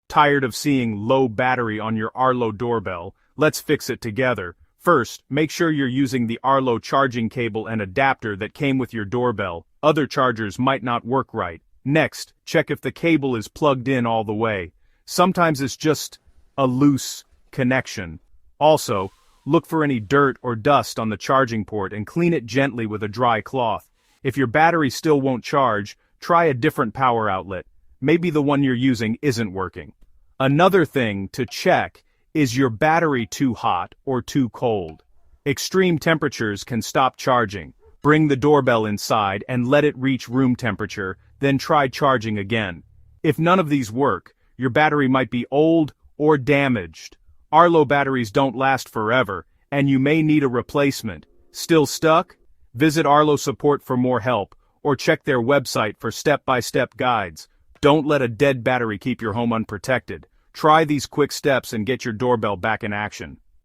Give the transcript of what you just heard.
Tired of seeing low battery on your Arlo doorbell? Let's fix it together. First, make sure you're using the Arlo charging cable and adapter that came with your doorbell. Other chargers might not work right. Next, check if the cable is plugged in all the way. Sometimes it's just a loose connection. Also, look for any dirt or dust on the charging port and clean it gently with a dry cloth. If your battery still won't charge, try a different power outlet. Maybe the one you're using isn't working. Another thing to check is your battery too hot or too cold. Extreme temperatures can stop charging. Bring the doorbell inside and let it reach room temperature, then try charging again. If none of these work, your battery might be old or damaged. Arlo batteries don't last forever, and you may need a replacement. Still stuck? Visit Arlo support for more help, or check their website for step-by-step guides. Don't let a dead battery keep your home unprotected. Try these quick steps and get your doorbell back in action.